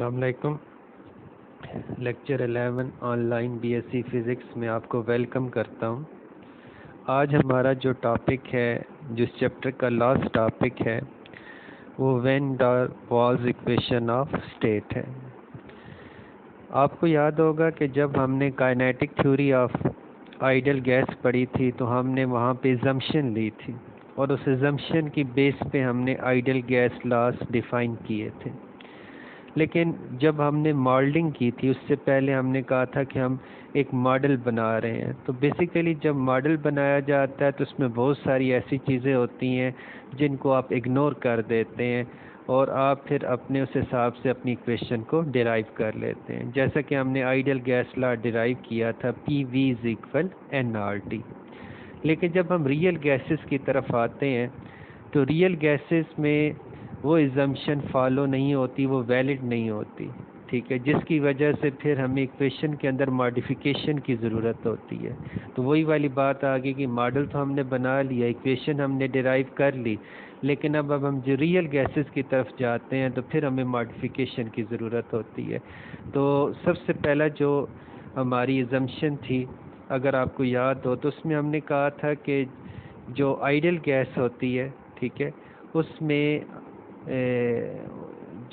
अस्सलाम वालेकुम। Lecture 11 online BSc physics में आपको वेलकम करता हूं। आज हमारा जो टॉपिक है, जिस चैप्टर का लास्ट टॉपिक है, वो वेन डर वाल्स इक्वेशन ऑफ स्टेट है। आपको याद होगा कि जब हमने kinetic theory of ideal gas पढ़ी थी तो हमने वहाँ पे अजम्पशन ली थी और उस अजम्पशन की बेस पे हमने आइडियल गैस लॉस डिफ़ाइन किए थे। लेकिन जब हमने मॉडलिंग की थी उससे पहले हमने कहा था कि हम एक मॉडल बना रहे हैं। तो बेसिकली जब मॉडल बनाया जाता है तो उसमें बहुत सारी ऐसी चीज़ें होती हैं जिनको आप इग्नोर कर देते हैं और आप फिर अपने उस हिसाब से अपनी इक्वेशन को डिराइव कर लेते हैं। जैसा कि हमने आइडियल गैस लॉ डिराइव किया था PV = nRT। लेकिन जब हम रियल गैसेस की तरफ आते हैं तो रियल गैसेस में वो इज़म्पशन फॉलो नहीं होती, वो वैलिड नहीं होती, ठीक है, जिसकी वजह से फिर हमें इक्वेशन के अंदर मॉडिफिकेशन की ज़रूरत होती है। तो वही वाली बात आ गई कि मॉडल तो हमने बना लिया, इक्वेशन हमने डिराइव कर ली, लेकिन अब हम जो रियल गैसेस की तरफ जाते हैं तो फिर हमें मॉडिफिकेशन की ज़रूरत होती है। तो सबसे पहला जो हमारी इज़म्पशन थी, अगर आपको याद हो, तो उसमें हमने कहा था कि जो आइडियल गैस होती है, ठीक है, उसमें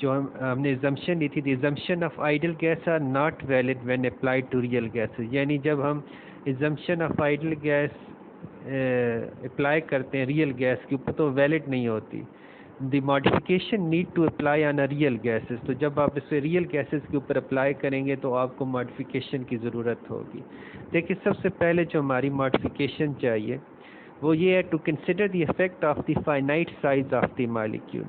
जो हमने इज़म्पशन ली थी, the assumption of ideal gas are not valid when applied to real gases. यानी जब हम assumption of ideal gas apply करते हैं रियल गैस के ऊपर तो वैलिड नहीं होती। The modification need to apply on a real gases. तो जब आप इसे रियल गैसेस के ऊपर अप्लाई करेंगे तो आपको मॉडिफिकेशन की ज़रूरत होगी। देखिए, सबसे पहले जो हमारी मॉडिफिकेशन चाहिए वो ये है, to consider the effect of the finite size of the molecule.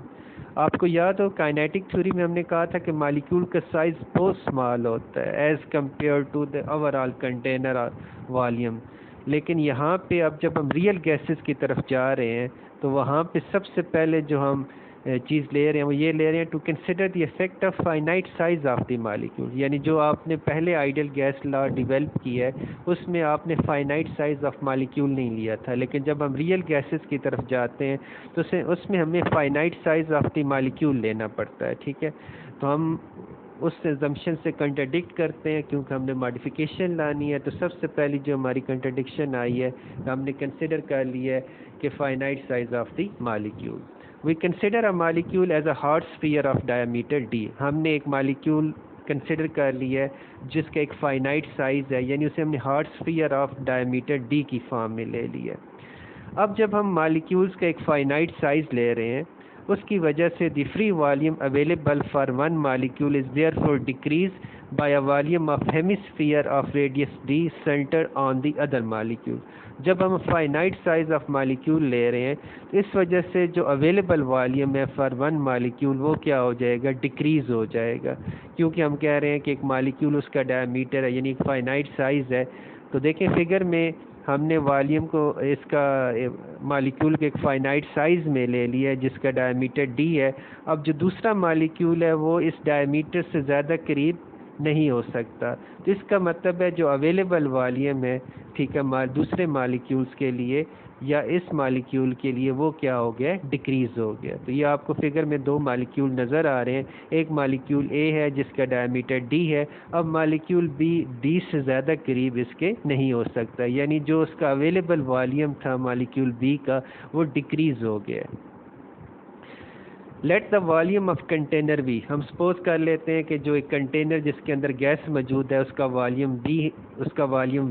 आपको याद हो, काइनेटिक थ्योरी में हमने कहा था कि मॉलिक्यूल का साइज बहुत स्मॉल होता है as compare to the overall container volume. लेकिन यहाँ पे अब जब हम रियल गैसेस की तरफ जा रहे हैं तो वहाँ पे सबसे पहले जो हम चीज़ ले रहे हैं वो ये ले रहे हैं, to consider the effect of finite size of the molecule. यानी जो आपने पहले आइडियल गैस लॉ डेवलप किया है उसमें आपने फाइनाइट साइज ऑफ मॉलिक्यूल नहीं लिया था, लेकिन जब हम रियल गैसेस की तरफ जाते हैं तो उसमें हमें finite size of the molecule लेना पड़ता है, ठीक है। तो हम उस एजम्पशन से कंट्राडिक्ट करते हैं क्योंकि हमने मॉडिफिकेशन लानी है। तो सबसे पहली जो हमारी कंट्राडिक्शन आई है, हमने कंसिडर कर लिया है कि finite size of the molecule. We consider a molecule as a hard sphere of diameter d। हमने एक मॉलिक्यूल कंसिडर कर लिया है जिसका एक फाइनाइट साइज है, यानी उसे हमने hard sphere of diameter d की फॉर्म में ले लिया। अब जब हम मॉलिक्यूल्स का एक फाइनाइट साइज ले रहे हैं उसकी वजह से the free volume available for one molecule is therefore decrease by a volume of hemisphere of radius d centre on the other molecule. जब हम फाइनाइट साइज ऑफ मॉलिक्यूल ले रहे हैं तो इस वजह से जो अवेलेबल वॉल्यूम है फॉर वन मॉलिक्यूल वो क्या हो जाएगा, डिक्रीज़ हो जाएगा, क्योंकि हम कह रहे हैं कि एक मॉलिक्यूल उसका डायमीटर है, यानी फाइनाइट साइज़ है। तो देखें फिगर में हमने वॉल्यूम को इसका मॉलिक्यूल के एक फाइनाइट साइज़ में ले लिया है जिसका डायमीटर d है। अब जो दूसरा मॉलिक्यूल है वो इस डायमीटर से ज़्यादा करीब नहीं हो सकता। तो इसका मतलब है जो अवेलेबल वॉल्यूम है, ठीक है, दूसरे मॉलिक्यूल्स के लिए या इस मॉलिक्यूल के लिए वो क्या हो गया, डिक्रीज़ हो गया। तो ये आपको फिगर में दो मॉलिक्यूल नज़र आ रहे हैं। एक मॉलिक्यूल A है जिसका डायमीटर d है। अब मॉलिक्यूल B d से ज़्यादा करीब इसके नहीं हो सकता, यानी जो उसका अवेलेबल वॉल्यूम था मॉलिक्यूल B का वो डिक्रीज़ हो गया। Let the volume of container V। हम सपोज कर लेते हैं कि जो एक कंटेनर जिसके अंदर गैस मौजूद है उसका वॉल्यूम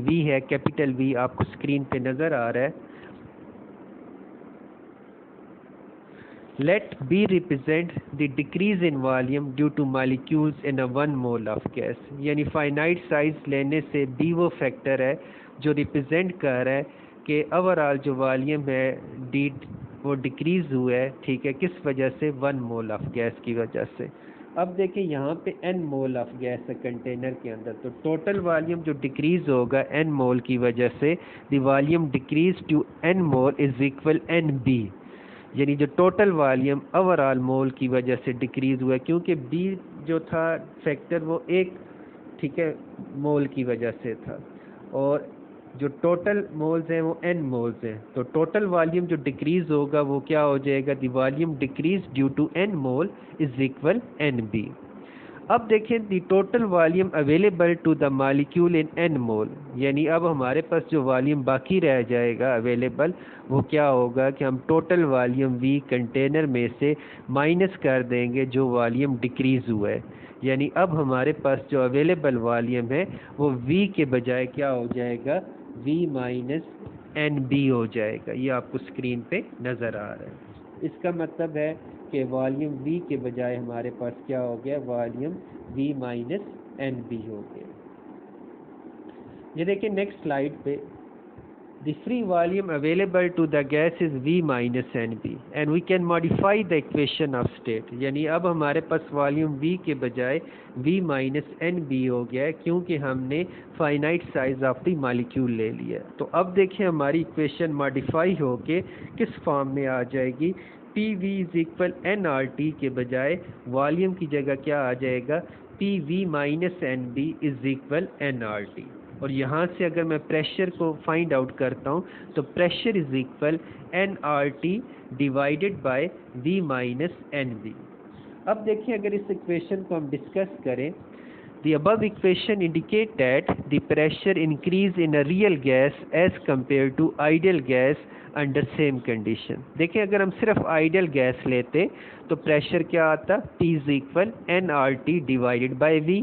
V है, कैपिटल V आपको स्क्रीन पे नज़र आ रहा है। Let B represent the decrease in volume due to molecules in a 1 mole of gas. यानी फाइनाइट साइज लेने से B वो फैक्टर है जो रिप्रेजेंट कर रहा है कि ओवरऑल जो वॉल्यूम है D वो डिक्रीज़ हुआ है, ठीक है, किस वजह से, 1 मोल ऑफ गैस की वजह से। अब देखिए यहाँ पे n मोल ऑफ गैस है कंटेनर के अंदर, तो टोटल वॉल्यूम जो डिक्रीज़ होगा n मोल की वजह से, the volume decrease to n mole is equal NB। यानी जो टोटल वॉल्यूम ओवरऑल मोल की वजह से डिक्रीज़ हुआ है, क्योंकि B जो था फैक्टर वो 1, ठीक है, मोल की वजह से था, और जो टोटल मोल्स हैं वो n मोल्स हैं। तो टोटल वॉल्यूम जो डिक्रीज़ होगा वो क्या हो जाएगा, the volume decrease due to n mole is equal NB। अब देखें the total volume available to the molecule in n mole, यानी अब हमारे पास जो वॉल्यूम बाकी रह जाएगा अवेलेबल वो क्या होगा कि हम टोटल वॉल्यूम V कंटेनर में से माइनस कर देंगे जो वॉल्यूम डिक्रीज़ हुआ है, यानी अब हमारे पास जो अवेलेबल वॉल्यूम है वो V के बजाय क्या हो जाएगा, V माइनस NB हो जाएगा। ये आपको स्क्रीन पे नज़र आ रहा है। इसका मतलब है कि वॉल्यूम V के बजाय हमारे पास क्या हो गया, वॉल्यूम V माइनस NB हो गया। ये देखिए नेक्स्ट स्लाइड पे, the free volume available to the gas is V minus NB and we can modify the equation of state, यानी अब हमारे पास वॉल्यूम V के बजाय V माइनस NB हो गया है क्योंकि हमने finite size of the molecule ले लिया। तो अब देखिए हमारी इक्वेशन मॉडिफाई होके किस फॉर्म में आ जाएगी, PV इज इक्वल nRT के बजाय वॉल्यूम की जगह क्या आ जाएगा, PV minus NB is equal nRT। और यहाँ से अगर मैं प्रेशर को फाइंड आउट करता हूँ तो pressure is equal nRT divided by V minus NB। अब देखिए अगर इस इक्वेशन को हम डिस्कस करें, the above equation indicate that the pressure increase in a real gas as compared to ideal gas under same condition। देखिए अगर हम सिर्फ आइडियल गैस लेते तो प्रेशर क्या आता, P is equal nRT divided by V,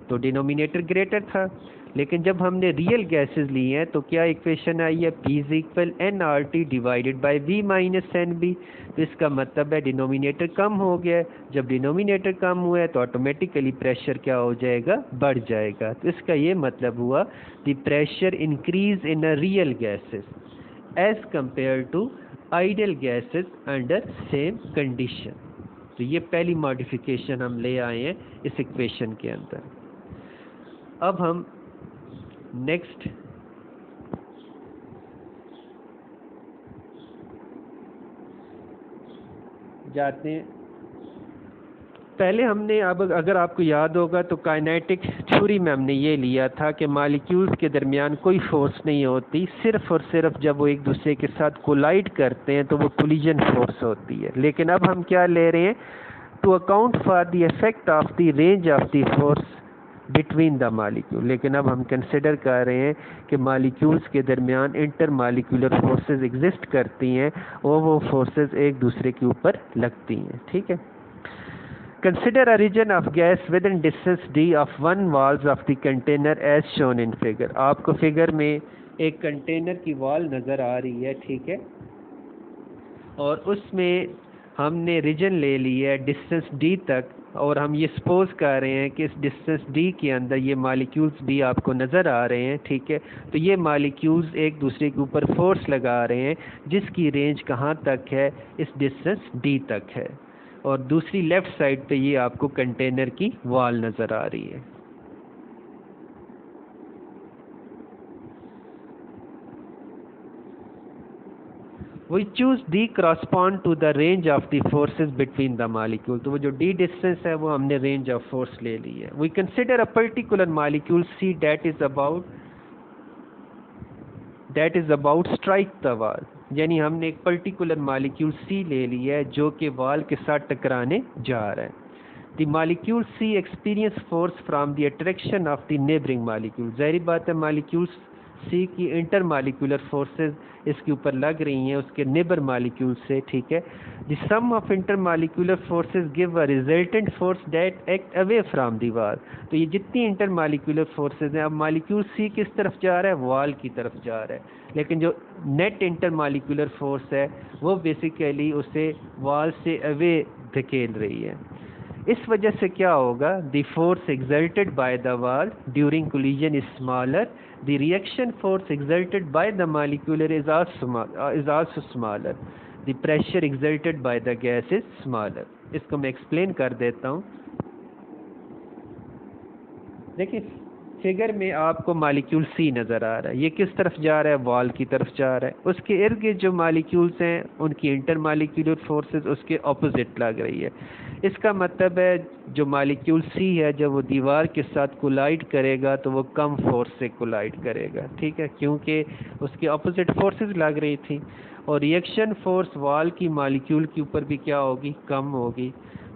तो डिनोमिनेटर ग्रेटर था। लेकिन जब हमने रियल गैसेस ली हैं तो क्या इक्वेशन आई है, P is equal nRT divided by V minus NB। तो इसका मतलब है डिनोमिनेटर कम हो गया है, जब डिनोमिनेटर कम हुआ है तो ऑटोमेटिकली प्रेशर क्या हो जाएगा, बढ़ जाएगा। तो इसका ये मतलब हुआ the pressure increase in a real gases as compare to ideal gases under same condition. तो ये पहली मॉडिफिकेशन हम ले आए हैं इस इक्वेशन के अंदर। अब हम नेक्स्ट जाते हैं। पहले हमने, अब अगर आपको याद होगा तो काइनेटिक थ्योरी में हमने ये लिया था कि मॉलिक्यूल्स के दरमियान कोई फोर्स नहीं होती, सिर्फ और सिर्फ जब वो एक दूसरे के साथ कोलाइड करते हैं तो वो कोलिजन फोर्स होती है। लेकिन अब हम क्या ले रहे हैं, to account for the effect of the range of the force between the molecule. लेकिन अब हम कंसिडर कर रहे हैं कि मॉलिक्यूल्स के दरमियान इंटर मॉलिक्यूलर फोर्सेस एग्जिस्ट करती हैं और वो फोर्सेस एक दूसरे के ऊपर लगती हैं, ठीक है। Consider a region of gas with in distance d of one walls of the container as shown in figure. आपको फिगर में एक कंटेनर की वॉल नज़र आ रही है, ठीक है, और उसमें हमने रीजन ले ली है डिस्टेंस d तक, और हम ये सपोज कर रहे हैं कि इस डिस्टेंस d के अंदर ये मॉलिक्यूल्स भी आपको नज़र आ रहे हैं, ठीक है। तो ये मॉलिक्यूल्स एक दूसरे के ऊपर फोर्स लगा रहे हैं जिसकी रेंज कहाँ तक है, इस डिस्टेंस d तक है। और दूसरी लेफ़्ट साइड पे ये आपको कंटेनर की वॉल नज़र आ रही है। We choose D correspond to the range of the forces between the molecule। तो वो जो D distance है वो हमने range of force ले ली है। We consider a particular molecule C that is about strike the wall। यानी हमने एक पर्टिकुलर मॉलिक्यूल C ले ली है जो कि वॉल के साथ टकराने जा रहा है। The molecule C experience force from the attraction of the neighboring molecule। ज़ाहिर बात है मॉलिक्यूल्स C की इंटर मालिकुलर फोर्सेस इसके ऊपर लग रही हैं उसके नेबर मालिक्यूल से, ठीक है। The sum of inter molecular forces give a resultant force that act away from the wall. तो ये जितनी इंटर मालिकुलर फोर्सेस हैं, अब मालिक्यूल C किस तरफ जा रहा है, वॉल की तरफ जा रहा है, लेकिन जो नेट इंटर मालिकुलर फोर्स है वो बेसिकली उसे वॉल से अवे धकेल रही है। इस वजह से क्या होगा, the force exerted by the wall during collision is smaller, the reaction force exerted by the molecular is also smaller, the pressure exerted by the gas is smaller. इसको मैं एक्सप्लेन कर देता हूँ। देखिए फिगर में आपको मॉलिक्यूल C नज़र आ रहा है, ये किस तरफ जा रहा है, वॉल की तरफ जा रहा है। उसके इर्द गिर्द जो मॉलिक्यूल्स हैं उनकी इंटर मॉलिक्यूलर फोर्सेस उसके ऑपोजिट लग रही है। इसका मतलब है जो मॉलिक्यूल C है जब वो दीवार के साथ कोलाइड करेगा तो वो कम फोर्स से कोलाइड करेगा, ठीक है, क्योंकि उसके ऑपोजिट फोर्सेस लग रही थी। और रिएक्शन फोर्स वॉल की मॉलिक्यूल के ऊपर भी क्या होगी, कम होगी।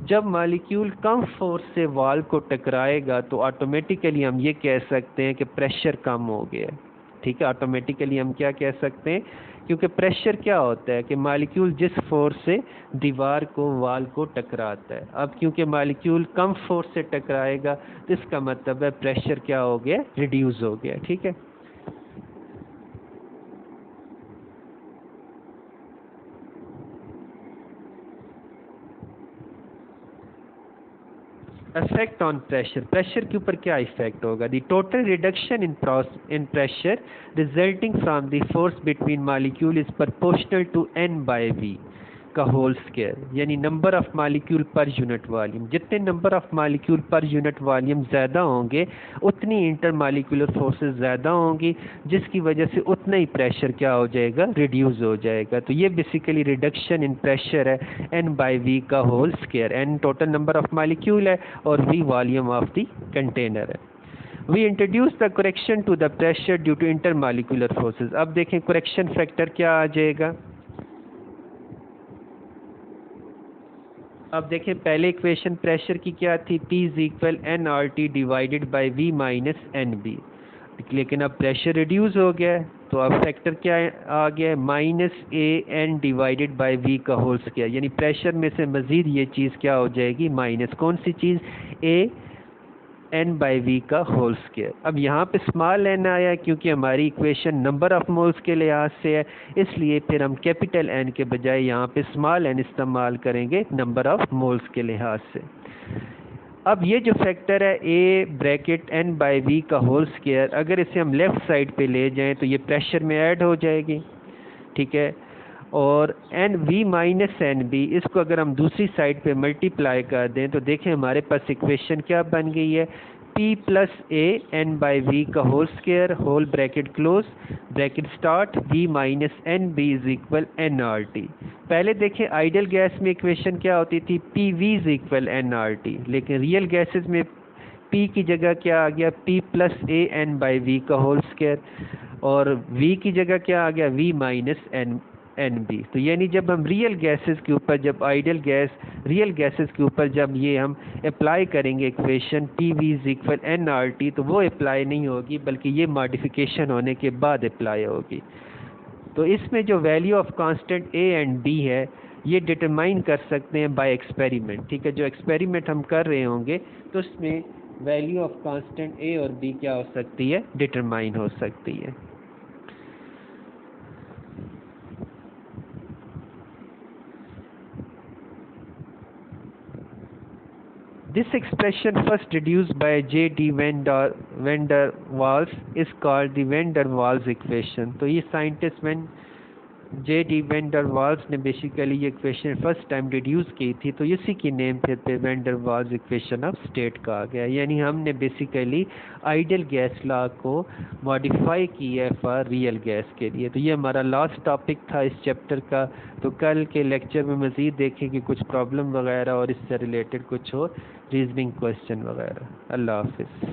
जब मॉलिक्यूल कम फोर्स से वाल को टकराएगा तो ऑटोमेटिकली हम ये कह सकते हैं कि प्रेशर कम हो गया। ठीक है, ऑटोमेटिकली हम क्या कह सकते हैं, क्योंकि प्रेशर क्या होता है कि मॉलिक्यूल जिस फोर्स से दीवार को वाल को टकराता है, अब क्योंकि मॉलिक्यूल कम फोर्स से टकराएगा तो इसका मतलब है प्रेशर क्या हो गया, रिड्यूस हो गया। ठीक है, इफेक्ट ऑन प्रेशर, प्रेशर के ऊपर क्या इफेक्ट होगा। The total reduction in pressure resulting from the force between molecule is proportional to n/v का होल स्क्वायर, यानी number of molecule per unit volume. जितने number of molecule per unit volume ज़्यादा होंगे उतनी इंटर मॉलिक्यूलर फोर्सेस ज़्यादा होंगी, जिसकी वजह से उतना ही प्रेशर क्या हो जाएगा, रिड्यूस हो जाएगा। तो ये बेसिकली रिडक्शन इन प्रेशर है n/v का whole square. n total number of molecule है और v volume of the container है। We introduce the correction to the pressure due to intermolecular forces. अब देखें करेक्शन फैक्टर क्या आ जाएगा। अब देखें पहले इक्वेशन प्रेशर की क्या थी, P = nRT divided by V - NB, लेकिन अब प्रेशर रिड्यूस हो गया है तो अब फैक्टर क्या आ गया है, -AN डिवाइडेड बाई V का होल स्क्वायर, यानी प्रेशर में से मज़ीद ये चीज़ क्या हो जाएगी, माइनस कौन सी चीज़, AN/V का होल स्क्वायर। अब यहाँ पे स्मॉल n आया क्योंकि हमारी इक्वेशन नंबर ऑफ मोल्स के लिहाज से है, इसलिए फिर हम कैपिटल N के बजाय यहाँ पे स्मॉल n इस्तेमाल करेंगे नंबर ऑफ मोल्स के लिहाज से। अब ये जो फैक्टर है A(n/V का होल स्क्वायर, अगर इसे हम लेफ़्ट साइड पे ले जाएं तो ये प्रेशर में ऐड हो जाएगी। ठीक है, और V - NB इसको अगर हम दूसरी साइड पे मल्टीप्लाई कर दें तो देखें हमारे पास इक्वेशन क्या बन गई है, P + AN/V का whole square whole bracket close bracket start V - NB = nRT। पहले देखें आइडियल गैस में इक्वेशन क्या होती थी, PV = nRT, लेकिन रियल गैसेस में P की जगह क्या आ गया, P + AN/V का होल स्क्वायर, और V की जगह क्या आ गया, V - NB। तो यानी जब हम रियल गैसेस के ऊपर, जब आइडियल गैस रियल गैसेस के ऊपर जब ये हम अप्लाई करेंगे इक्वेशन PV = nRT, तो वो अप्लाई नहीं होगी बल्कि ये मॉडिफिकेशन होने के बाद अप्लाई होगी। तो इसमें जो value of constant A and B है ये डिटरमाइन कर सकते हैं बाय एक्सपेरिमेंट। ठीक है, जो एक्सपेरिमेंट हम कर रहे होंगे तो उसमें वैल्यू ऑफ कांस्टेंट A और B क्या हो सकती है, डिटरमाइन हो सकती है। This expression first deduced by J.D. van der Waals is called the van der Waals equation। तो ये scientist J.D. van der Waals ने बेसिकली ये इक्वेशन फर्स्ट टाइम डिड्यूस की थी, तो इसी की नेम पे van der Waals equation of state कहा गया। यानी हमने बेसिकली आइडियल गैस लॉ को मॉडिफाई किया है फॉर रियल गैस के लिए। तो ये हमारा लास्ट टॉपिक था इस चैप्टर का। तो कल के लेक्चर में मज़ीद देखेंगे कुछ प्रॉब्लम वगैरह और इससे रिलेटेड कुछ और रीजनिंग क्वेश्चन वगैरह। अल्लाह हाफिज़।